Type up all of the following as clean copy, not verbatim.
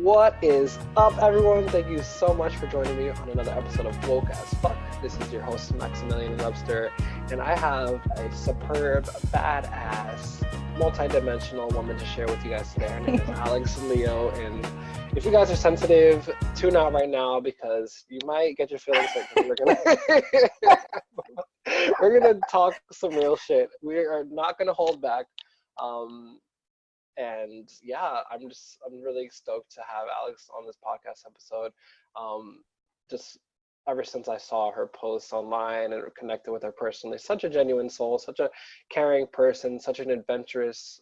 What is up, everyone? Thank you so much for joining me on another episode of Woke as Fuck. This is your host, Maximilian Webster, and I have a superb, badass, multi-dimensional woman to share with you guys today. Her name is Alex Leo, and if you guys are sensitive, tune out right now because you might get your feelings hurt. We're gonna talk some real shit. We are not gonna hold back. And yeah, I'm really stoked to have Alex on this podcast episode. Just ever since I saw her posts online and connected with her personally, such a genuine soul, such a caring person, such an adventurous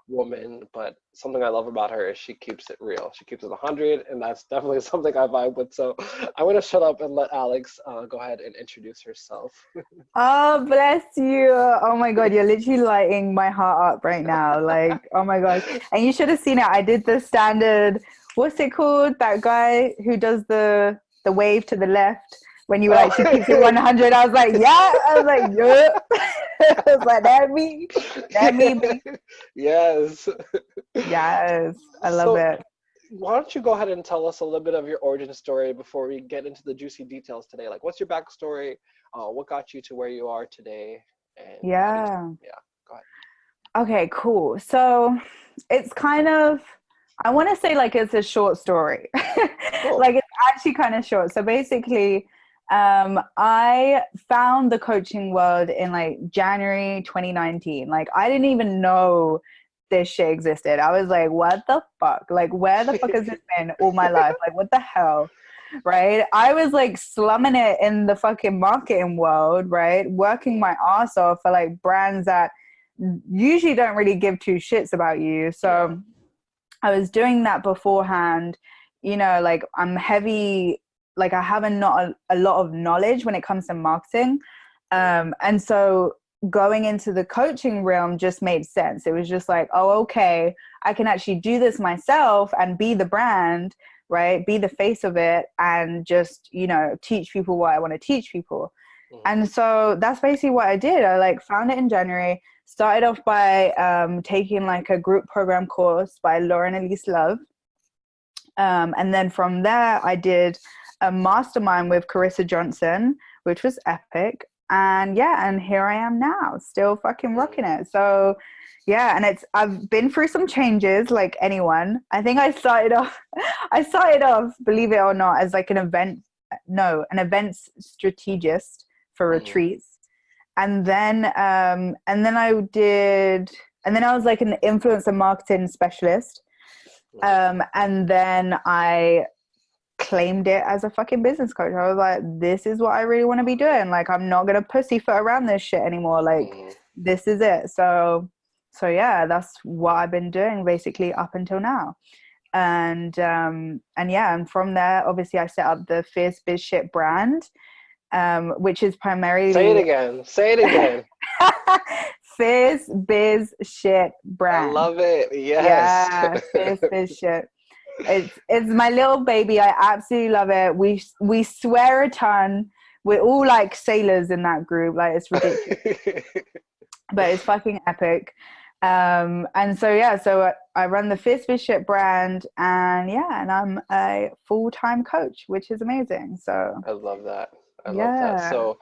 woman. But something I love about her is she keeps it real. She keeps it 100, and that's definitely something I vibe with. So I'm gonna shut up and let Alex go ahead and introduce herself. Oh, bless you. Oh my God, you're literally lighting my heart up right now. Like, oh my gosh. And you should have seen it. I did the standard, what's it called? That guy who does the wave to the left when you were like, she keeps it 100. I was like, yeah. I was like, yeah. I was like, that me. That me. Yes. Yes. I love So it. why don't you go ahead and tell us a little bit of your origin story before we get into the juicy details today? Like, what's your backstory? What got you to where you are today? And how do you, Yeah. yeah, go ahead. Okay, cool. So it's kind of, I want to say like it's a short story. Cool. Like it's actually kind of short. So basically, I found the coaching world in like January 2019. Like I didn't even know this shit existed. I was like, what the fuck? Like where the fuck has this been all my life? Like what the hell? Right? I was like slumming it in the fucking marketing world, right? Working my ass off for like brands that usually don't really give two shits about you. Yeah. So I was doing that beforehand, like I'm heavy, like I have not a lot of knowledge when it comes to marketing. And so going into the coaching realm just made sense. It was just like, oh, okay, I can actually do this myself and be the brand, right? Be the face of it and just, teach people what I want to teach people. Mhm. And so that's basically what I did. I like found it in January, started off by taking like a group program course by Lauren Elise Love. And then from there, I did a mastermind with Carissa Johnson, which was epic. And yeah, and here I am now, still fucking rocking Mhm. it. So yeah, and I've been through some changes like anyone. I think I started off, believe it or not, as like an events strategist for Mhm. retreats. And then I was like an influencer marketing specialist. Mhm. And then I claimed it as a fucking business coach. I was like, this is what I really want to be doing. Like, I'm not gonna pussyfoot around this shit anymore. Like, Mhm. this is it. So yeah, that's what I've been doing basically up until now. And yeah, and from there, obviously, I set up the Fierce Biz Shit brand, which is Say it primarily again. Say it again. Fierce Biz Shit I brand. love it. Yes. Yeah, Fierce Biz Shit. It's my little baby. I absolutely love it. We swear a ton. We're all like sailors in that group. Like it's ridiculous, but it's fucking epic. And so yeah, so I run the Fierce Biz Shit brand, and yeah, and I'm a full-time coach, which is amazing. So I love that. I love that. yeah. So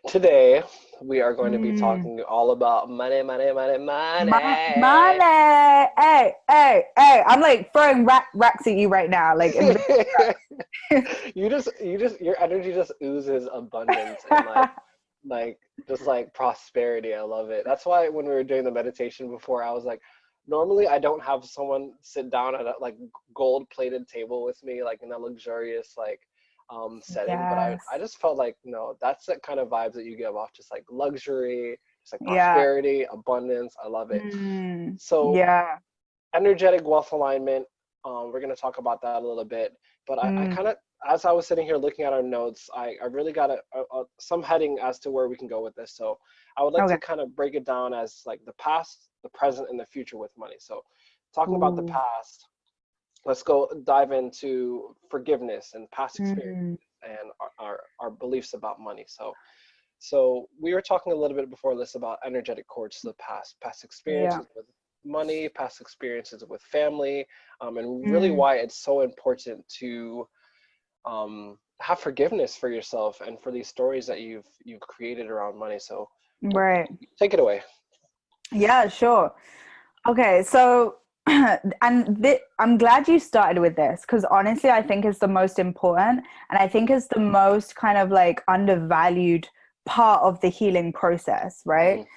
today we are going to be Mm. talking all about money, money, money, money. Money. Hey. I'm like throwing racks at you right now. Like, Your energy just oozes abundance and like just like prosperity. I love it. That's why when we were doing the meditation before, I was like, normally I don't have someone sit down at a like gold plated table with me, like in a luxurious like setting. But I yes. I just felt like no, that's the kind of vibes that you give off, just like luxury, just like Yeah. prosperity, abundance. I love it. So Yeah. energetic wealth alignment. We're going to talk about that a little bit. But I Mm. kind of, as I was sitting here looking at our notes, I really got some heading as to where we can go with this. So I would like Okay. to kind of break it down as like the past, the present, and the future with money. So talking about the Ooh. past, let's go dive into forgiveness and past experience Mm. and our beliefs about money. So we were talking a little bit before this about energetic cords to the past Yeah. experiences with money, past experiences with family, and really why it's so important to have forgiveness for yourself and for these stories that you've created around money. So Right. take it away. Yeah, sure. Okay, so I'm glad you started with this because honestly, I think it's the most important, and I think it's the most kind of like undervalued part of the healing process, right? Mm-hmm.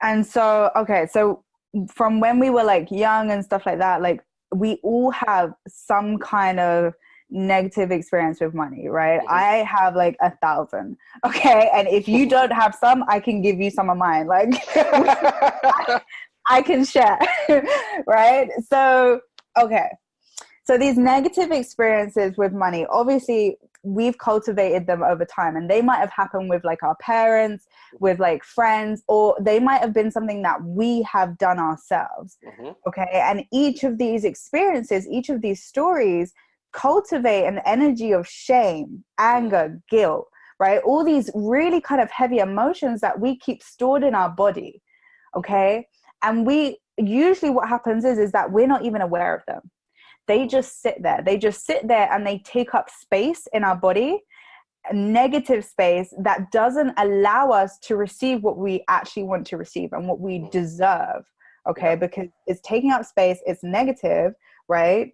And so, okay, so from when we were like young and stuff like that, like we all have some kind of negative experience with money, right? Mm-hmm. I have like 1,000, okay, and if you don't have some, I can give you some of mine. Like I can share, right? So, okay. So these negative experiences with money, obviously we've cultivated them over time, and they might have happened with like our parents, with like friends, or they might have been something that we have done ourselves. Mm-hmm. Okay. And each of these experiences, each of these stories cultivate an energy of shame, anger, guilt, right? All these really kind of heavy emotions that we keep stored in our body. Okay. And we usually what happens is that we're not even aware of them. They just sit there. They just sit there and they take up space in our body, a negative space that doesn't allow us to receive what we actually want to receive and what we deserve. Okay. Yeah. Because it's taking up space, it's negative, right?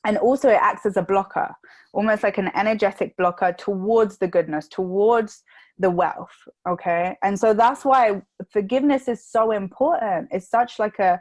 And also it acts as a blocker, almost like an energetic blocker towards the goodness, towards the wealth. Okay. And so that's why forgiveness is so important. It's such like an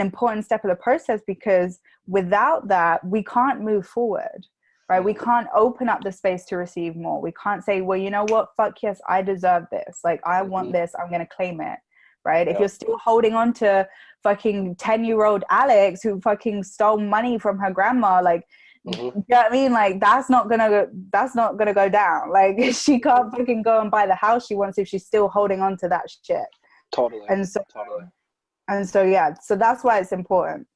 important step of the process, because without that, we can't move forward, right? We can't open up the space to receive more. We can't say, well, you know what? Fuck yes, I deserve this. Like, I want this. I'm going to claim it. Right. Yeah. If you're still holding on to fucking 10-year-old Alex who fucking stole money from her grandma, like, you know what I mean? Like, that's not gonna go down. Like, she can't fucking go and buy the house she wants if she's still holding on to that shit. Totally. And so yeah, so that's why it's important.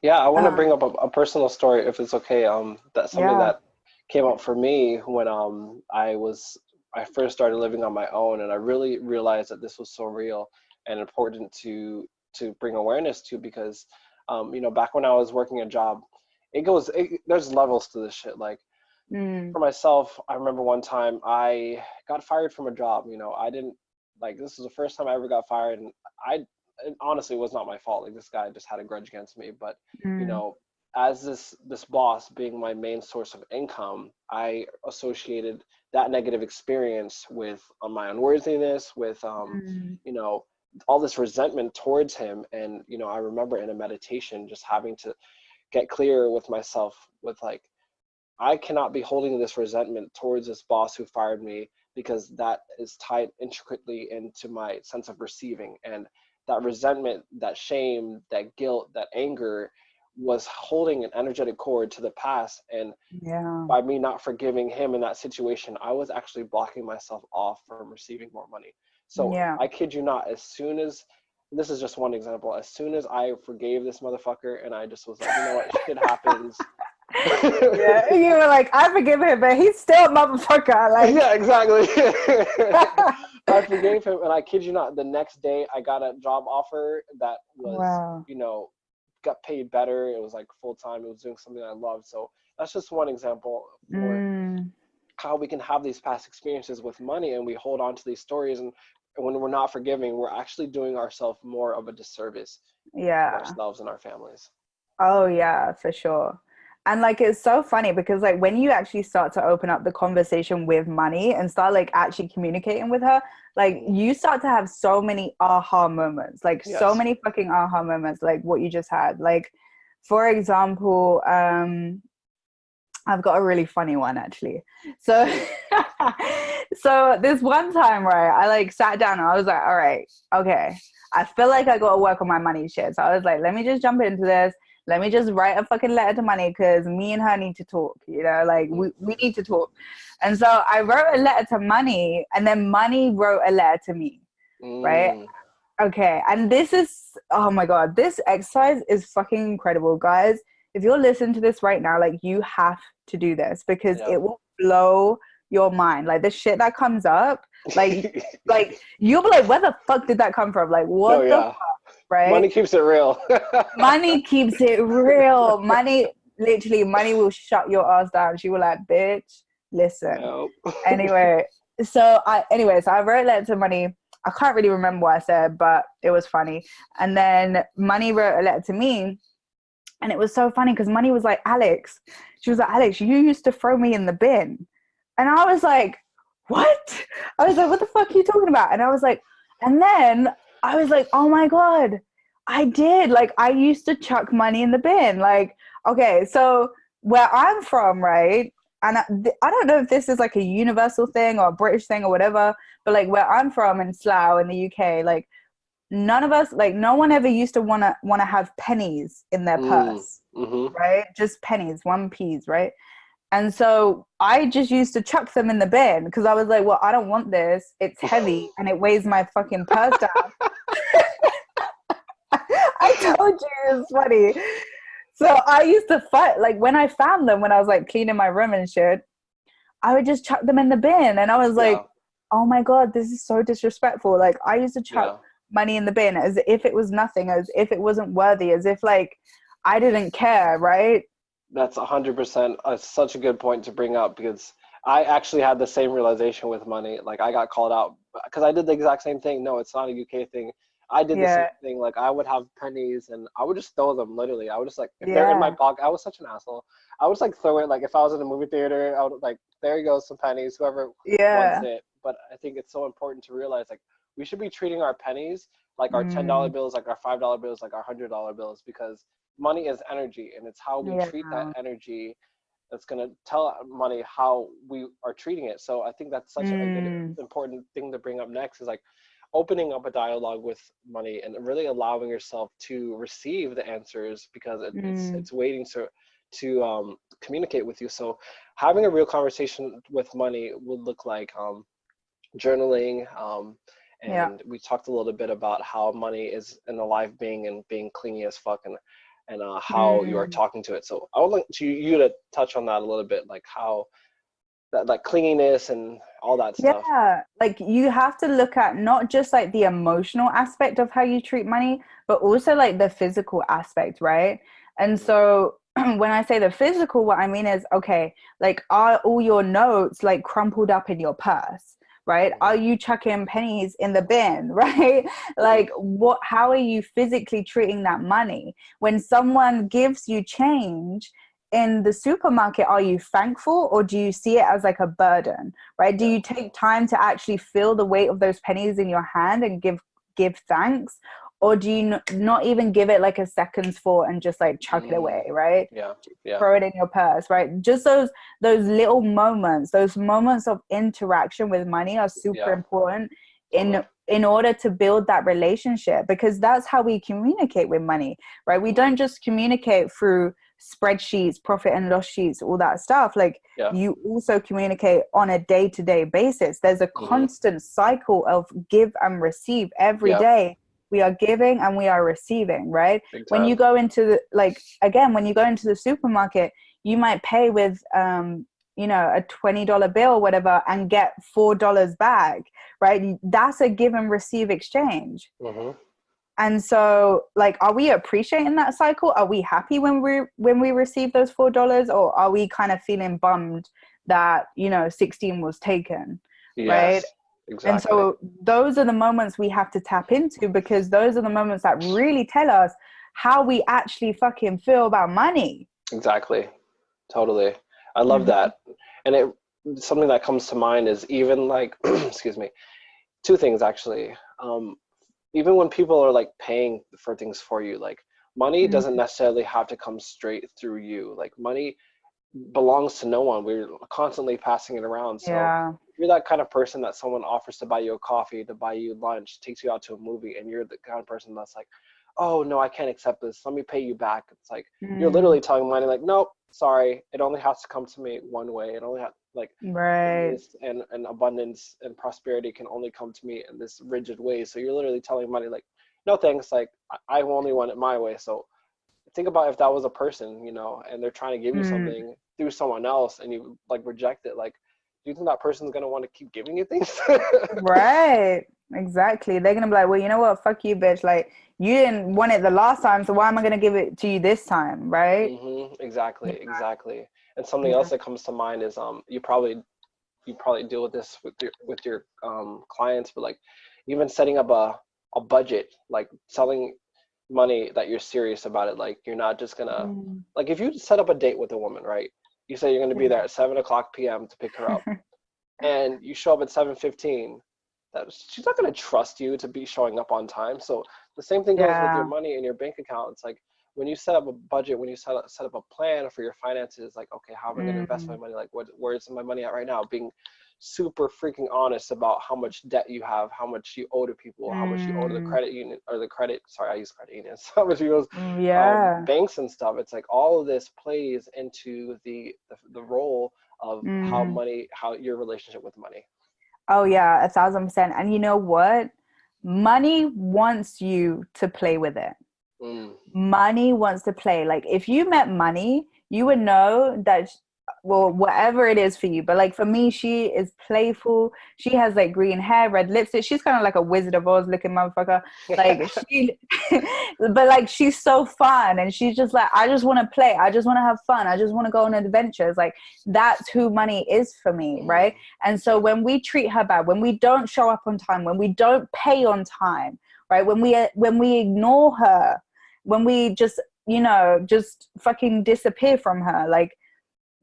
Yeah, I want to bring up a personal story, if it's okay. That's something that came up for me when I first started living on my own, and I really realized that this was so real and important to bring awareness to, because back when I was working a job, there's levels to this shit. Like, for myself, I remember one time I got fired from a job. I didn't, like, this was the first time I ever got fired, and it honestly was not my fault. Like, this guy just had a grudge against me. But as this boss being my main source of income, I associated that negative experience with my unworthiness, with all this resentment towards him. And I remember in a meditation just having to get clear with myself, with like, I cannot be holding this resentment towards this boss who fired me, because that is tied intricately into my sense of receiving. And that resentment, that shame, that guilt, that anger was holding an energetic cord to the past. And by me not forgiving him in that situation, I was actually blocking myself off from receiving more money. So I kid you not, as soon as, this is just one example, as soon as I forgave this motherfucker and I just was like, you know what, shit happens. Yeah, you were like, I forgive him, but he's still a motherfucker. Like, yeah, exactly. I forgave him, and I kid you not, the next day I got a job offer that was, got paid better. It was like full time. It was doing something I loved. So that's just one example for how we can have these past experiences with money, and we hold on to these stories, and when we're not forgiving, we're actually doing ourselves more of a disservice to ourselves and our families. Oh yeah, for sure. And like, it's so funny because like when you actually start to open up the conversation with money and start like actually communicating with her, like you start to have so many aha moments, like so many fucking aha moments, like what you just had. Like, for example, I've got a really funny one actually. So so this one time, right, I like sat down and I was like, all right, okay, I feel like I gotta work on my money shit. So I was like, let me just jump into this. Let me just write a fucking letter to money, because me and her need to talk, like we need to talk. And so I wrote a letter to money, and then money wrote a letter to me, right? Okay, and this is, oh my God, this exercise is fucking incredible, guys. If you're listening to this right now, like, you have to do this, because it will blow your mind. Like, the shit that comes up, like, like you'll be like, where the fuck did that come from? Like, what the fuck? right? Money keeps it real. Money keeps it real. Money, literally, money will shut your ass down. She will like, bitch, listen. Yep. Anyway, so I wrote a letter to Money. I can't really remember what I said, but it was funny. And then Money wrote a letter to me, and it was so funny because Money was like, Alex, she was like, Alex, you used to throw me in the bin. And I was like, what? I was like, what the fuck are you talking about? And I was like, and then I was like, oh my God, I did. Like, I used to chuck money in the bin. Like, okay, so where I'm from, right? And I don't know if this is like a universal thing or a British thing or whatever, but like where I'm from in Slough in the UK, like none of us, like no one ever used to wanna have pennies in their purse, Mm-hmm. right? Just pennies, 1p's, right? And so I just used to chuck them in the bin because I was like, well, I don't want this. It's heavy and it weighs my fucking purse down. I told you it's funny. So I used to fight. Like when I found them, when I was like cleaning my room and shit, I would just chuck them in the bin. And I was Yeah. like, oh my God, this is so disrespectful. Like I used to chuck Yeah. money in the bin as if it was nothing, as if it wasn't worthy, as if like I didn't care, right? That's 100% such a good point to bring up because I actually had the same realization with money. Like I got called out because I did the exact same thing. No, it's not a UK thing. I did the same Yeah. thing. Like I would have pennies and I would just throw them literally. I would just like if they're in my Yeah. pocket, I was such an asshole. I would just like throw it like if I was in a movie theater, I would like there you go, some pennies, whoever wants Yeah. it. But I think it's so important to realize like we should be treating our pennies like our $10 Mm, bills, like our $5 bills, like our $100 bills because money is energy and it's how we yeah. treat that energy that's going to tell money how we are treating it. So I think that's such a good Mm, important thing to bring up next is like opening up a dialogue with money and really allowing yourself to receive the answers because mm, it's waiting to communicate with you. So having a real conversation with money would look like journaling, yeah. and we talked a little bit about how money is an alive being and being clingy as fuck, and how you are Mm. talking to it. So I would like you to touch on that a little bit, like how that like clinginess and all that stuff. Yeah, like you have to look at not just like the emotional aspect of how you treat money, but also like the physical aspect, right? And Mhm. so when I say the physical, what I mean is, okay, like are all your notes like crumpled up in your purse, right? Are Mhm. you chucking pennies in the bin, right? Mhm. Like how are you physically treating that money? When someone gives you change in the supermarket, are you thankful or do you see it as like a burden? Right? Do Yeah. you take time to actually feel the weight of those pennies in your hand and give thanks, or do you not even give it like a second's thought and just like chuck it away, Mm. right? Yeah. Just Yeah. throw it in your purse, right? Just those little moments, those moments of interaction with money are super Yeah. important Totally. in order to build that relationship, because that's how we communicate with money, right? We Mhm. don't just communicate through spreadsheets, profit and loss sheets, all that stuff. Like Yeah. you also communicate on a day-to-day basis. There's a Mhm. constant cycle of give and receive every Yeah. day. We are giving and we are receiving, right? Big When you time. go into the, like again, when you go into the supermarket, you might pay with a $20 bill or whatever and get $4 back, right? That's a give and receive exchange. Mhm. And so like, are we appreciating that cycle? Are we happy when we receive those $4, or are we kind of feeling bummed that 16 was taken, right? Yes. And Exactly. so those are the moments we have to tap into, because those are the moments that really tell us how we actually fucking feel about money. Exactly. Totally. I love Mm-hmm. that. And it something that comes to mind is even like excuse me, two things actually. Even when people are like paying for things for you, like money doesn't Mm-hmm. necessarily have to come straight through you. Like money belongs to no one. We're constantly passing it around. So Yeah. if you're that kind of person that someone offers to buy you a coffee, to buy you lunch, takes you out to a movie, and you're the kind of person that's like, oh no, I can't accept this. Let me pay you back. It's like you're Mm, literally telling money like, nope, sorry, it only has to come to me one way. It only has like right. goodness and abundance and prosperity can only come to me in this rigid way. So you're literally telling money like, no thanks, like I only want it my way. So think about if that was a person, and they're trying to give you Mm, something through someone else and you like reject it, like do you think that person's going to want to keep giving you things? Right. Exactly. They're gonna be like, well, you know what? Fuck you, bitch. Like, you didn't want it the last time, so why am I gonna give it to you this time, right? Exactly, Yeah. exactly. And something else Yeah. that comes to mind is you probably deal with this with your clients, but like even setting up a budget, like selling money that you're serious about it. Like you're not just gonna, Mm. like if you set up a date with a woman, right? You say you're gonna be there at 7 o'clock p.m. to pick her up, and you show up at 7:15. That she's not gonna trust you to be showing up on time. So the same thing goes with your Yeah. money in your bank account. It's like when you set up a budget, when you set up a plan for your finances, like okay, how am I gonna invest my Mm. money? Like where's my money at right now? Being super freaking honest about how much debt you have, how much you owe to people, how much you owe to the Mm. credit union or the credit. Sorry, I use credit unions. How much you owe Yeah. banks and stuff. It's like all of this plays into the role of Mm. how your relationship with money. Oh yeah, 1,000%. And you know what? Money wants you to play with it. Mm, Money wants to play. Like if you met money, you would know that well, whatever it is for you. But like for me, she is playful. She has like green hair, red lipstick. She's kind of like a Wizard of Oz looking motherfucker. Like she but like she's so fun, and she's just like, I just want to play. I just want to have fun. I just want to go on adventures. Like that's who money is for me, mm, right? And so when we treat her bad, when we don't show up on time, when we don't pay on time, right? When we ignore her, when we just, just fucking disappear from her, like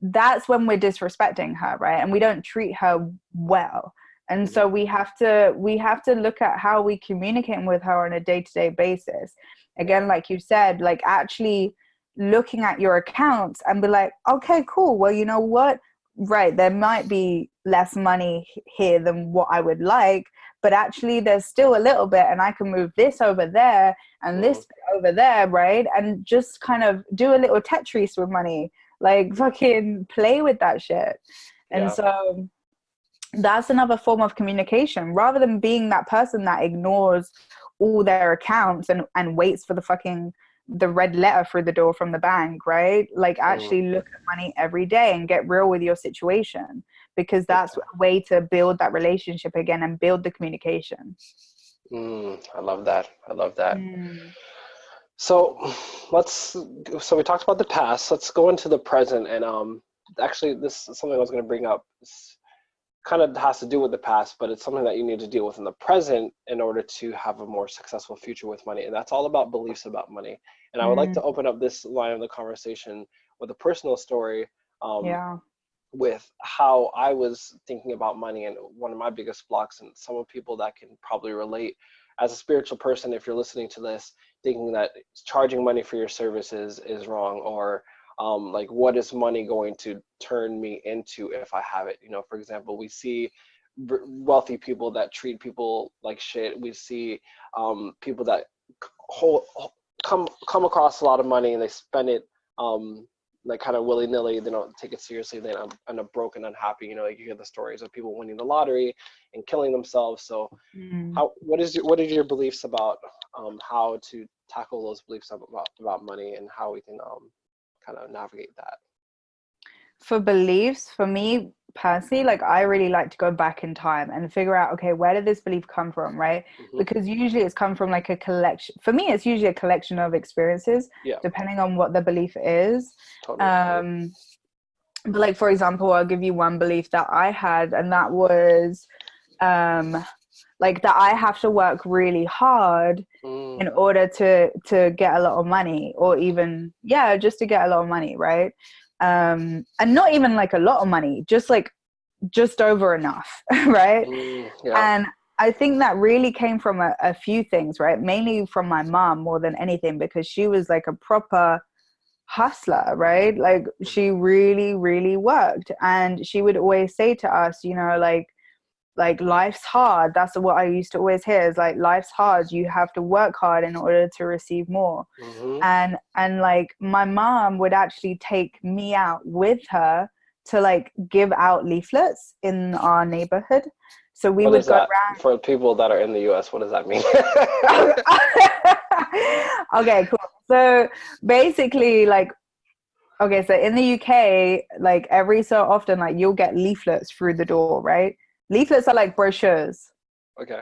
that's when we're disrespecting her, right? And we don't treat her well. And mhm, so we have to look at how we communicate with her on a day-to-day basis. yeah. Again, like you said, like actually looking at your accounts and be like, okay, cool, well, you know what, right, there might be less money here than what I would like, but actually there's still a little bit, and I can move this over there and this Mhm, bit over there, right? And just kind of do a little Tetris with money, like fucking play with that shit. And yeah. so that's another form of communication, rather than being that person that ignores all their accounts and waits for the red letter through the door from the bank, right? Like Mm, actually look at money every day and get real with your situation, because big that's a time. way to build that relationship again and build the communication. I love that. I love that. Mm. So let's so we talked about the past. Let's go into the present, and actually this is something I was going to bring up. This kind of has to do with the past, but it's something that you need to deal with in the present in order to have a more successful future with money. And that's all about beliefs about money. And I would like Mm. to open up this line of the conversation with a personal story, um, Yeah. with how I was thinking about money and one of my biggest blocks, and some of people that can probably relate as a spiritual person, if you're listening to this, thinking that charging money for your services is wrong, or like what is money going to turn me into if I have it? For example, we see wealthy people that treat people like shit. We see people that whole, come across a lot of money and they spend it um, like kind of willy nilly. They don't take it seriously. They end up broken, unhappy. Like you hear the stories of people winning the lottery and killing themselves. So, Mm. what are your beliefs about how to tackle those beliefs about money, and how we can kind of navigate that? For beliefs, for me personally, like I really like to go back in time and figure out, okay, where did this belief come from, right? Hmm. Because usually it's come from like a collection. For me, it's usually a collection of experiences, Yeah, depending on what the belief is. totally. Um, but like for example, I'll give you one belief that I had, and that was um, like that I have to work really hard Mm, in order to get a lot of money, or even yeah, just to get a lot of money, right? And not even like a lot of money, just over enough, right? yeah. And I think that really came from a few things, right? Mainly from my mom more than anything, because she was like a proper hustler, right? Like Mhm. she really, really worked. And she would always say to us, like life's hard. That's what I used to always hear, is like life's hard. You have to work hard in order to receive more. Mhm. And like my mom would actually take me out with her to like give out leaflets in our neighborhood. So we What would is go that for people that are in the U.S.? What does that mean? around. Okay, cool. So basically, like Okay, so in the UK, like every so often, like you'll get leaflets through the door, right? Leaflets are like brochures, Okay.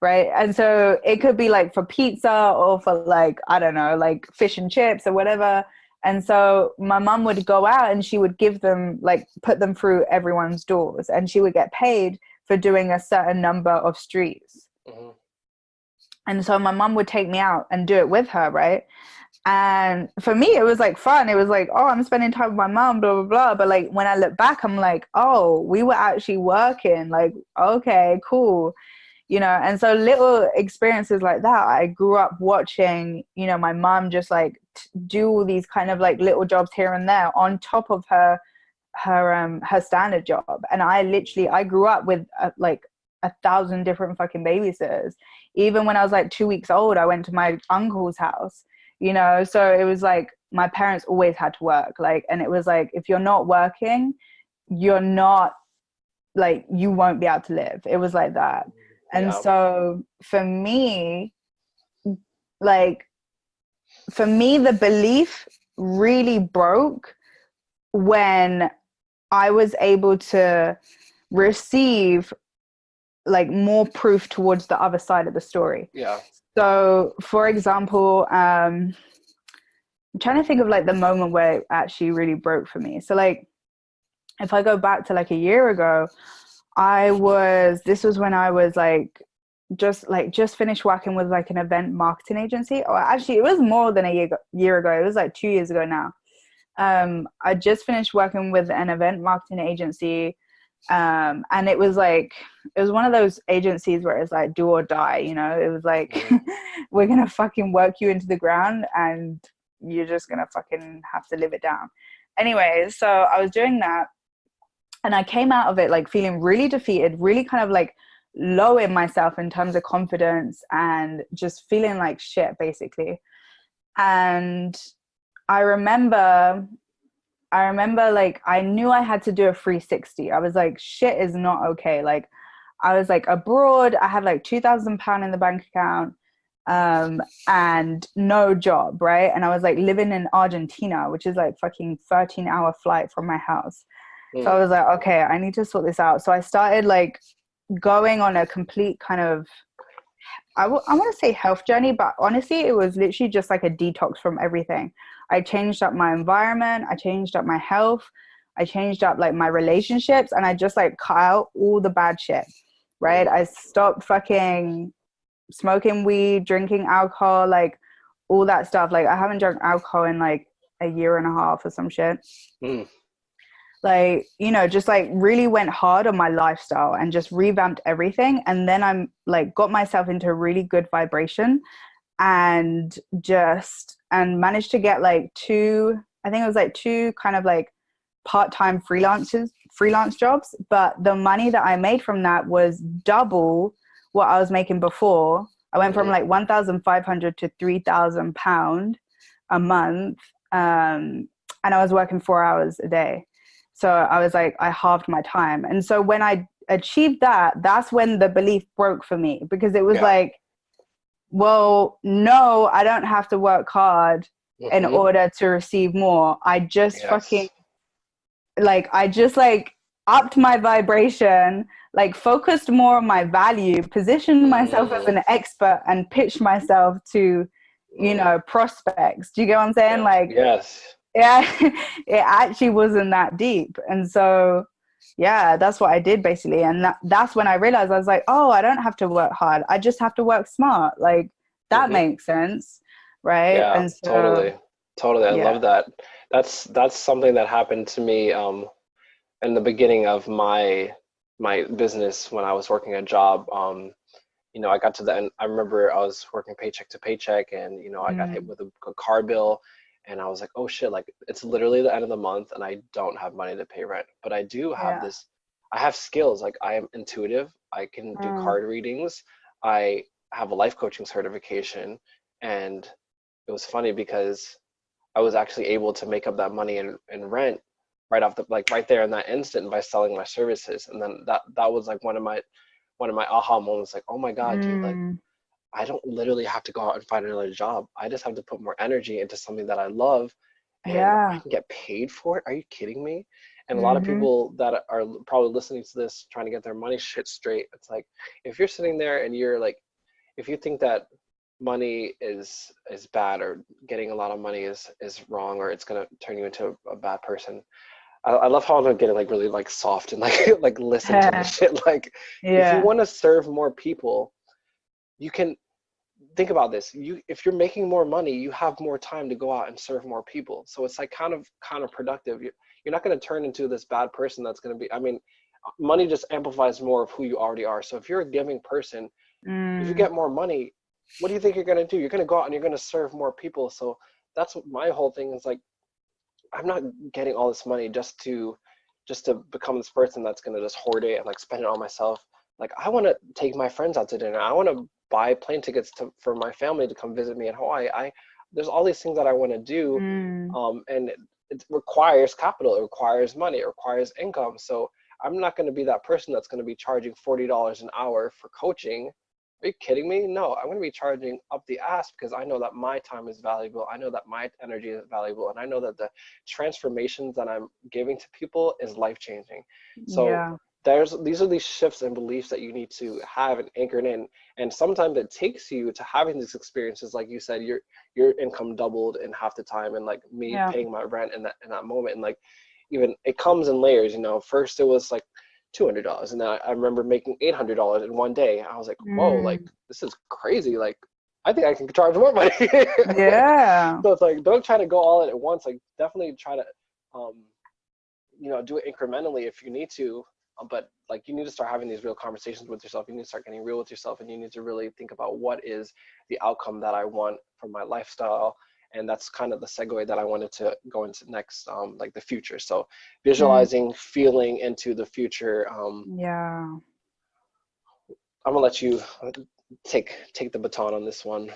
right? And so it could be like for pizza or for like, I don't know, like fish and chips or whatever. And so my mum would go out and she would give them, like, put them through everyone's doors, and she would get paid for doing a certain number of streets. Hmm. And so my mum would take me out and do it with her, right? And for me, it was like fun. It was like, oh, I'm spending time with my mom, blah, blah, blah. But like when I look back, I'm like, oh, we were actually working. Like, okay, cool. You know, and so little experiences like that, I grew up watching, you know, my mom just like do all these kind of like little jobs here and there on top of her standard job. And I grew up with like 1,000 different fucking babysitters. Even when I was like 2 weeks old, I went to my uncle's house, you know. So it was like my parents always had to work, like, and it was like, if you're not working, you're not, like, you won't be able to live. It was like that. And Yeah. so for me, like, the belief really broke when I was able to receive like more proof towards the other side of the story. Yeah. So for example, I'm trying to think of like the moment where it actually really broke for me. So like if I go back to like a year ago, this was when I was like just finished working with like an event marketing agency. Or actually it was more than a year ago. It was like 2 years ago now. I just finished working with an event marketing agency. And it was one of those agencies where it's like do or die, you know. It was like we're gonna fucking work you into the ground and you're just gonna fucking have to live it down. Anyways, so I was doing that and I came out of it like feeling really defeated, really kind of like low in myself in terms of confidence and just feeling like shit basically. And I remember like I knew I had to do a 360. I was like, shit is not okay. Like I was like abroad, I had like £2,000 in the bank account, and no job, right? And I was like living in Argentina, which is like fucking 13-hour flight from my house. So I was like, okay, I need to sort this out. So I started like going on a complete kind of, I want to say health journey, but honestly, it was literally just like a detox from everything. I changed up my environment. I changed up my health. I changed up like my relationships, and I just like cut out all the bad shit, right? I stopped fucking smoking weed, drinking alcohol, like all that stuff. Like I haven't drunk alcohol in like a year and a half or some shit. Like, you know, just like really went hard on my lifestyle and just revamped everything. And then I'm like got myself into a really good vibration and managed to get like two kind of like part-time freelance jobs. But the money that I made from that was double what I was making before. I went from like 1,500 to £3,000 a month. And I was working 4 hours a day. So I was like, I halved my time. And so when I achieved that, that's when the belief broke for me, because it was like, well, no, I don't have to work hard in order to receive more. I just fucking upped my vibration, like focused more on my value, positioned myself as an expert, and pitched myself to, you know, prospects. Do you get what I'm saying? Like, yeah, it actually wasn't that deep. And so, yeah, that's what I did basically. And that's when I realized, I was like, oh, I don't have to work hard. I just have to work smart. Like that makes sense. Right. Yeah, And so, totally. I yeah. love that. That's something that happened to me in the beginning of my business when I was working a job. You know, I got to the end. I remember I was working paycheck to paycheck, and you know, I got hit with a car bill, and I was like, oh shit, like it's literally the end of the month, and I don't have money to pay rent. But I do have this. I have skills. Like I am intuitive. I can do card readings. I have a life coaching certification, and it was funny because I was actually able to make up that money in rent right off the right there in that instant by selling my services. And then that was like one of my aha moments, like, oh my God, dude, like I don't literally have to go out and find another job. I just have to put more energy into something that I love, and I Yeah. can get paid for it. Are you kidding me? And a lot of Mm-hmm. people that are probably listening to this trying to get their money shit straight, it's like, if you're sitting there and you're like, if you think that money is bad, or getting a lot of money is wrong, or it's gonna turn you into a bad person. I love how I'm getting like really like soft and like like listen to this shit. Like, if you Yeah. want to serve more people, you can think about this. If you're making more money, you have more time to go out and serve more people. So it's like kind of counterproductive. You're not going to turn into this bad person that's going to be, I mean, money just amplifies more of who you already are. So if you're a giving person, if you Mm. get more money, what do you think you're going to do? You're going to go out and you're going to serve more people. So that's what my whole thing is like. I'm not getting all this money just to become this person that's going to just hoard it and like spend it on myself. Like, I want to take my friends out to dinner. I want to buy plane tickets for my family to come visit me in Hawaii. There's all these things that I want to do, Mm. and it requires capital, it requires money, it requires income. So I'm not going to be that person that's going to be charging $40 an hour for coaching. Are you kidding me? No, I'm going to be charging up the ass, because I know that my time is valuable. I know that my energy is valuable. And I know that the transformations that I'm giving to people is life changing. So Yeah. these are these shifts and beliefs that you need to have and anchored in. And sometimes it takes you to having these experiences. Like you said, your income doubled in half the time, and like me Yeah. paying my rent in that moment. And like, even it comes in layers, first it was like $200, and then I remember making $800 in one day. I was like, whoa, like, Mm. this is crazy. Like, I think I can charge more money. Yeah. So it's like, don't try to go all in at once. Like, definitely try to um do it incrementally if you need to. But like, you need to start having these real conversations with yourself. You need to start getting real with yourself, and you need to really think about, what is the outcome that I want from my lifestyle. And that's kind of the segue that I wanted to go into next, like the future. So Mm. visualizing, feeling into the future. Yeah. I'm gonna let you take the baton on this one.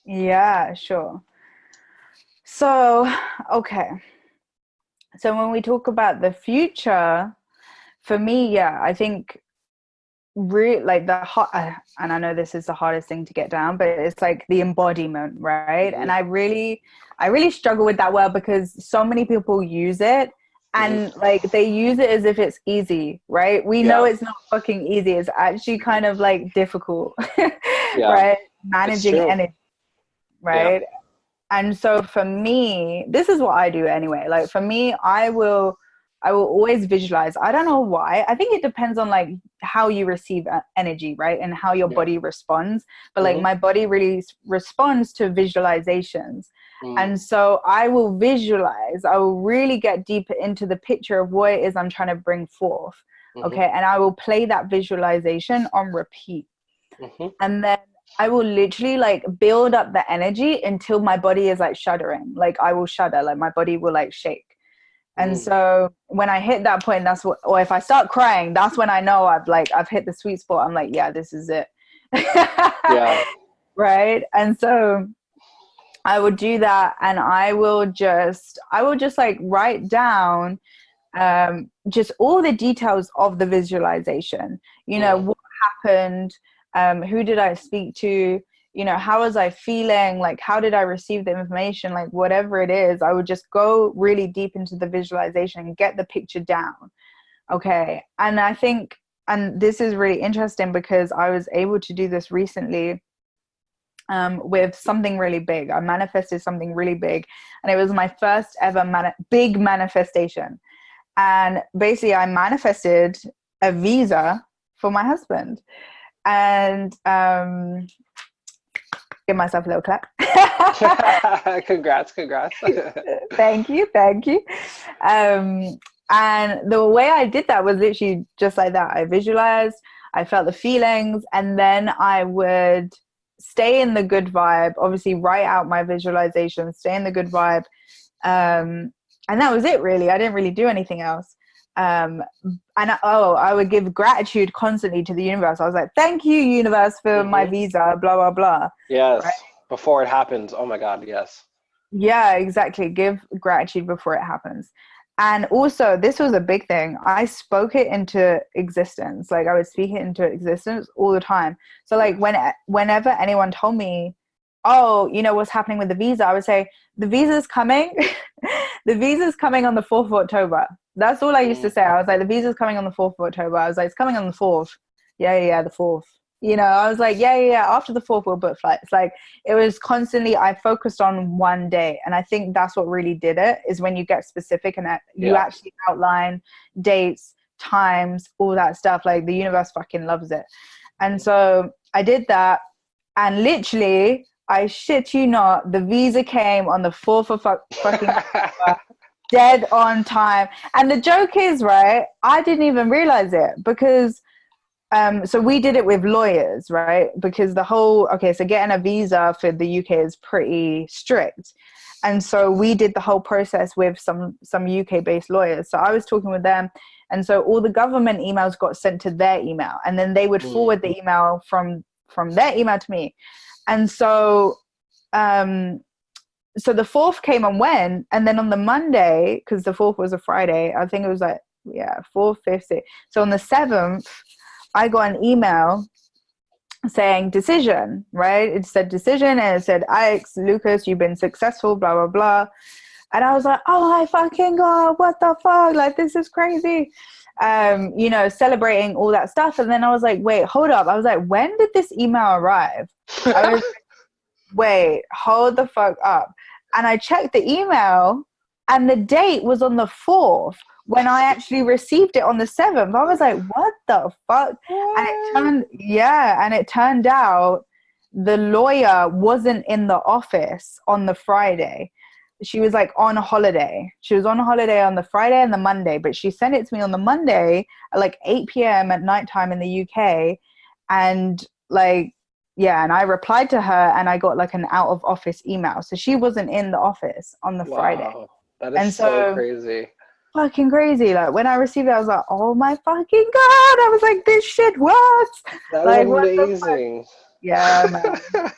Yeah, sure. So, okay. So when we talk about the future, for me, yeah, I think like the hot, and I know this is the hardest thing to get down, but it's like the embodiment, right? Hmm. And I really struggle with that word, because so many people use it, Hmm. and like they use it as if it's easy, right? We know Yeah, it's not fucking easy. It's actually kind of like difficult, yeah, right? it's Managing true. energy, Yeah. right? And so for me, this is what I do anyway. Like for me, I will always visualize. I don't know why. I think it depends on like how you receive energy, right? And how your Yeah. body responds. But like Hmm. my body really responds to visualizations. Hmm. And so I will visualize, I will really get deeper into the picture of what it is I'm trying to bring forth. Hmm. Okay. And I will play that visualization on repeat. Hmm. And then I will literally like build up the energy until my body is like shuddering. Like I will shudder, like my body will like shake. And Mm. so when I hit that point, that's what, or if I start crying, that's when I know I've hit the sweet spot. I'm like, yeah, this is it. Yeah. Right. And so I would do that, and I will just like write down just all the details of the visualization. Mm. What happened, who did I speak to, how was I feeling, like how did I receive the information, like whatever it is. I would just go really deep into the visualization and get the picture down. Okay. And I think, and this is really interesting because I was able to do this recently, with something really big. I manifested something really big, and it was my first ever big manifestation. And basically I manifested a visa for my husband. And give myself a little clap. Congrats, congrats. Thank you. And the way I did that was literally just like that. I visualized, I felt the feelings, and then I would stay in the good vibe, obviously write out my visualization, stay in the good vibe. And that was it, really. I didn't really do anything else. I would give gratitude constantly to the universe. I was like, thank you, universe, for my Hmm. visa, blah, blah, blah. Right? Yes. Before it happens. Oh my God. Yes. Yeah, exactly. Give gratitude before it happens. And also, this was a big thing. I spoke it into existence. Like I would speak it into existence all the time. So like Yes. whenever anyone told me, oh, you know, what's happening with the visa, I would say, the visa's coming. The visa's coming on the 4th of October. That's all I used to say. I was like, the visa's coming on the 4th of October. I was like, it's coming on the 4th. Yeah, the 4th. You know, I was like, yeah. After the 4th, we'll book flights. Like, it was constantly, I focused on one day. And I think that's what really did it, is when you get specific and you actually outline dates, times, all that stuff. Like, the universe fucking loves it. And so I did that. And literally, I shit you not, the visa came on the 4th of fucking October, dead on time. And the joke is, right, I didn't even realize it because so we did it with lawyers, right? Because so getting a visa for the UK is pretty strict. And so we did the whole process with some UK based lawyers. So I was talking with them. And so all the government emails got sent to their email, and then they would forward the email from their email to me. And so so the 4th came and went, and then on the Monday, because the 4th was a Friday, I think it was like 4th, 5th, 6th. So on the 7th, I got an email saying decision, right? It said decision, and it said, Alex, Lucas, you've been successful, blah, blah, blah. And I was like, oh my fucking God, what the fuck? Like, this is crazy. You know, celebrating all that stuff. And then I was like, wait, hold up. I was like, when did this email arrive? I was like, wait, hold the fuck up. And I checked the email, and the date was on the 4th when I actually received it on the 7th. I was like, what the fuck? And it turned out the lawyer wasn't in the office on the Friday. She was like on a holiday. She was on a holiday on the Friday and the Monday, but she sent it to me on the Monday at like 8 p.m. at nighttime in the UK. And like, and I replied to her, and I got like an out of office email. So she wasn't in the office on the Friday. That is so crazy. Fucking crazy. Like, when I received it, I was like, oh my fucking God. I was like, this shit works. That like, is amazing. Yeah, man.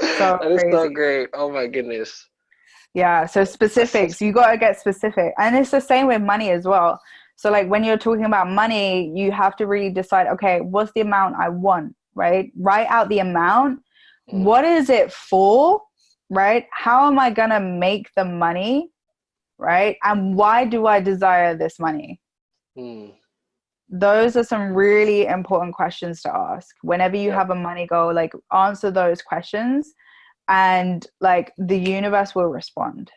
So that is crazy. so great. Oh my goodness. Yeah, so specifics, you got to get specific. And it's the same with money as well. So like, when you're talking about money, you have to really decide, okay, what's the amount I want, right? Write out the amount. What is it for, right? How am I going to make the money, right? And why do I desire this money? Those are some really important questions to ask. Whenever you have a money goal, like, answer those questions, and like, the universe will respond.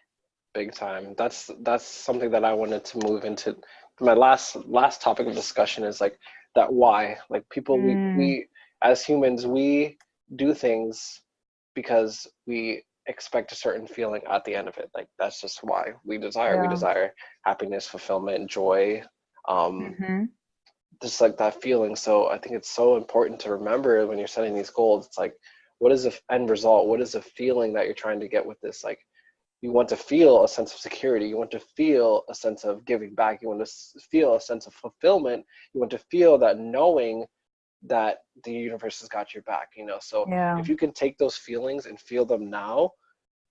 Big time. That's something that I wanted to move into. My last topic of discussion is like that why. Like, people, we as humans, we do things because we expect a certain feeling at the end of it. Like, that's just why we desire happiness, fulfillment, joy, just like that feeling. So I think it's so important to remember when you're setting these goals. It's like, what is the end result? What is the feeling that you're trying to get with this? Like, you want to feel a sense of security. You want to feel a sense of giving back. You want to feel a sense of fulfillment. You want to feel that knowing that the universe has got your back, you know? So if you can take those feelings and feel them now,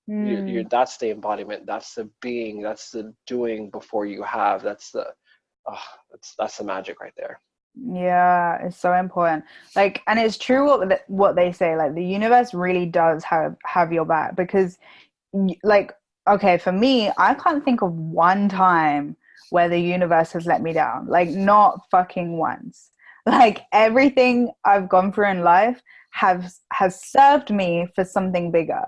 you're that's the embodiment. That's the being. That's the doing before you have. That's the magic right there. Yeah, it's so important. Like, and it's true what they say, like, the universe really does have your back, because like, okay, for me, I can't think of one time where the universe has let me down. Like, not fucking once. Like, everything I've gone through in life has served me for something bigger.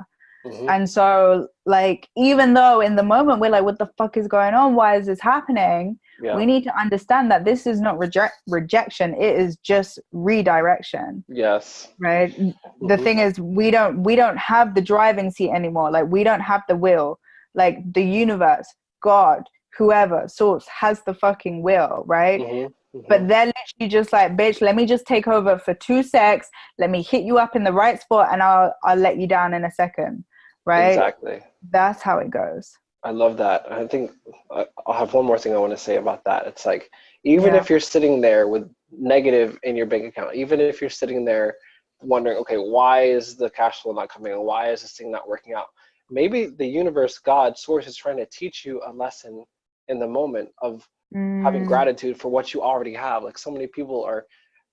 And so, like, even though in the moment we're like, what the fuck is going on? Why is this happening? We need to understand that this is not rejection. It is just redirection. Yes. Right. The thing is, we don't have the driving seat anymore. Like, we don't have the wheel. Like, the universe, God, whoever, source has the fucking wheel. Right. But they're literally just like, bitch, let me just take over for 2 secs. Let me hit you up in the right spot, and I'll let you down in a second. Right. Exactly. That's how it goes. I love that. I think I'll have one more thing I want to say about that. It's like, even if you're sitting there with negative in your bank account, even if you're sitting there wondering, okay, why is the cash flow not coming in? Why is this thing not working out? Maybe the universe, God, source is trying to teach you a lesson in the moment of having gratitude for what you already have. Like, so many people are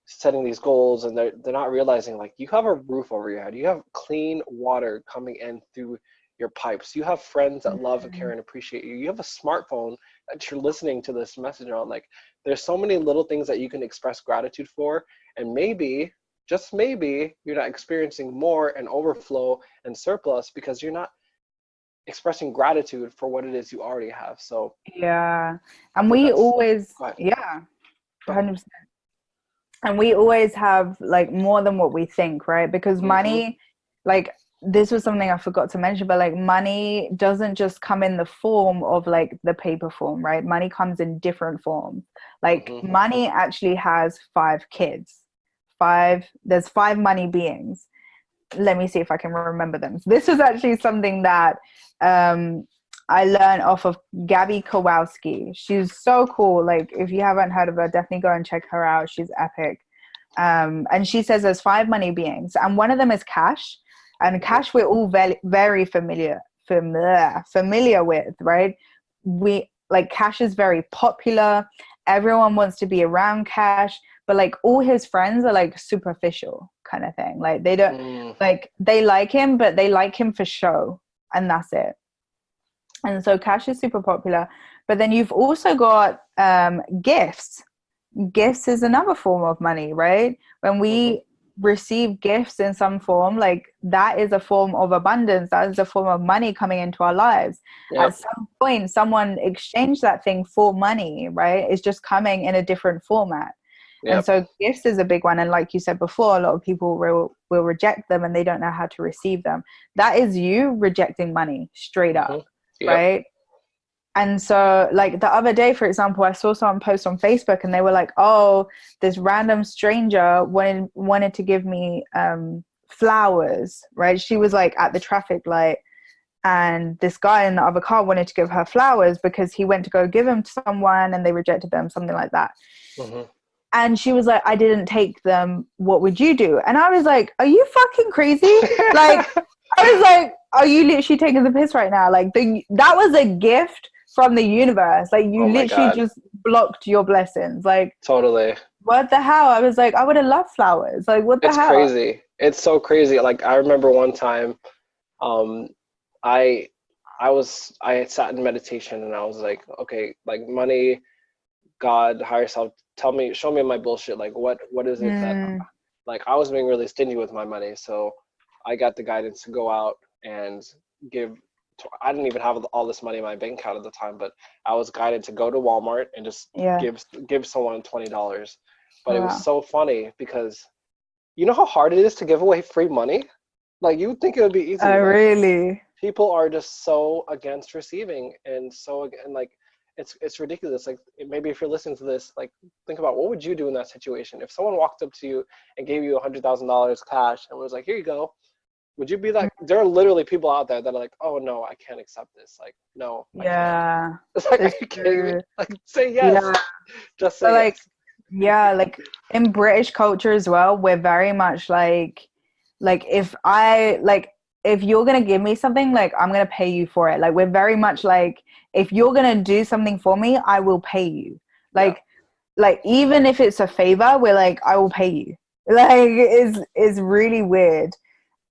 setting these goals, and they're not realizing like you have a roof over your head, you have clean water coming in through your pipes, you have friends that love and care Mhm. and appreciate you, you have a smartphone that you're listening to this message on. Like there's so many little things that you can express gratitude for, and maybe, just maybe, you're not experiencing more and overflow and surplus because you're not expressing gratitude for what it is you already have. So Yeah. I And think we that's, always, go ahead, yeah, go ahead. 100%. And we always have like more than what we think, right? Because Mm-hmm. money, like, this was something I forgot to mention, but like money doesn't just come in the form of like the paper form, right? Money comes in different forms. Like Mm-hmm. money actually has five kids. There's five money beings. Let me see if I can remember them. This was actually something that um I learned off of Gabby Kowalski. She's so cool. Like if you haven't heard of her, definitely go and check her out. She's epic. And she says there's five money beings, and one of them is cash. And Mm-hmm. cash we're all very, very familiar with, right? We like cash is very popular. Everyone wants to be around cash, but like all his friends are like superficial kind of thing. Like they don't Mm, like they like him, but they like him for show, and that's it. And so cash is super popular. But then you've also got gifts. Gifts is another form of money, right? When mm-hmm. we receive gifts in some form, like that is a form of abundance, that is a form of money coming into our lives. At Yep. some point someone exchanged that thing for money, right? It's just coming in a different format. And Yep. so gifts is a big one, and like you said before, a lot of people will reject them and they don't know how to receive them. That is you rejecting money straight Mm-hmm. up, Yep. right? And so, like the other day, for example, I saw someone post on Facebook, and they were like, "Oh, this random stranger wanted to give me flowers." Right? She was like at the traffic light, and this guy in the other car wanted to give her flowers because he went to go give them to someone, and they rejected them, something like that. Mm-hmm. And she was like, "I didn't take them. What would you do?" And I was like, "Are you fucking crazy?" Like, I was like, "Are you literally taking the piss right now?" Like, that was a gift from the universe. Like, you Oh my literally God. just blocked your blessings. Like, Totally. what the hell? I was like, I would have loved flowers. Like, what the It's hell? crazy. It's so crazy. Like I remember one time, um, I I had sat in meditation and I was like, okay, like money, God, higher self, tell me, show me my bullshit. Like what is it that, Mm, like I was being really stingy with my money. So I got the guidance to go out and give. I didn't even have all this money in my bank account at the time, but I was guided to go to Walmart and just yeah. give someone $20. But it was Wow. so funny because you know how hard it is to give away free money? Like you would think it would be easy. Oh, Like really? people are just so against receiving and and like it's ridiculous. Like maybe if you're listening to this, like think about what would you do in that situation if someone walked up to you and gave you $100,000 cash and was like, here you go. Would you be like, there are literally people out there that are like, oh no, I can't accept this. Like, no, I can't. Yeah. It's like, are It's you kidding me? true. Like, say yes. Yeah. Just But say like, yes. yeah, like in British culture as well, we're very much like if you're gonna give me something, like I'm gonna pay you for it. Like we're very much like if you're gonna do something for me, I will pay you. Yeah. Like even if it's a favor, we're like, I will pay you. Like it's really weird.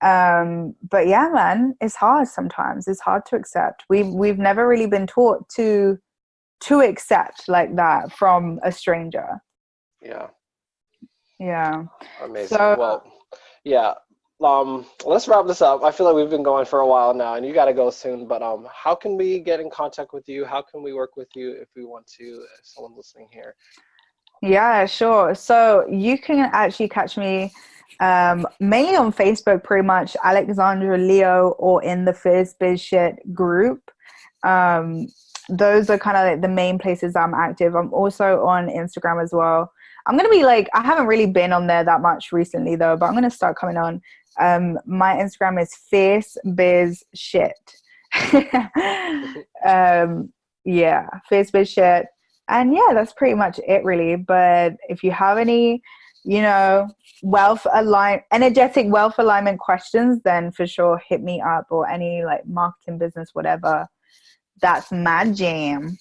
But yeah, man, it's hard sometimes. It's hard to accept. We've never really been taught to accept like that from a stranger. Yeah. Yeah. Amazing. So Well, yeah. Let's wrap this up. I feel like we've been going for a while now, and you got to go soon. But how can we get in contact with you? How can we work with you if we want to? If someone listening here. yeah, sure. So you can actually catch me mainly on Facebook, pretty much Alexandra Leo, or in the Fizz Biz Shit group. Um, those are kind of like the main places I'm active. I'm also on Instagram as well. I'm gonna be like, I haven't really been on there that much recently though, but I'm gonna start coming on. My Instagram is Fierce Biz Shit. um, yeah, Fierce Biz Shit. And yeah, that's pretty much it really. But if you have any, energetic wealth alignment questions, then for sure hit me up, or any like marketing business, whatever. That's my jam.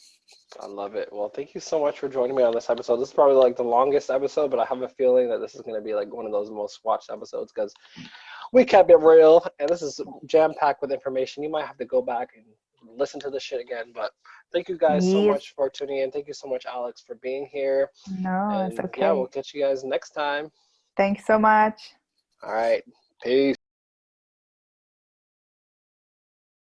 I love it. Well, thank you so much for joining me on this episode. This is probably like the longest episode, but I have a feeling that this is going to be like one of those most watched episodes because we kept it real, and this is jam packed with information. You might have to go back and listen to this shit again. But thank you guys so Yes. much for tuning in. Thank you so much, Alex, for being here. No, it's And yeah, we'll okay. catch you guys next time. Thanks so much. All right. Peace.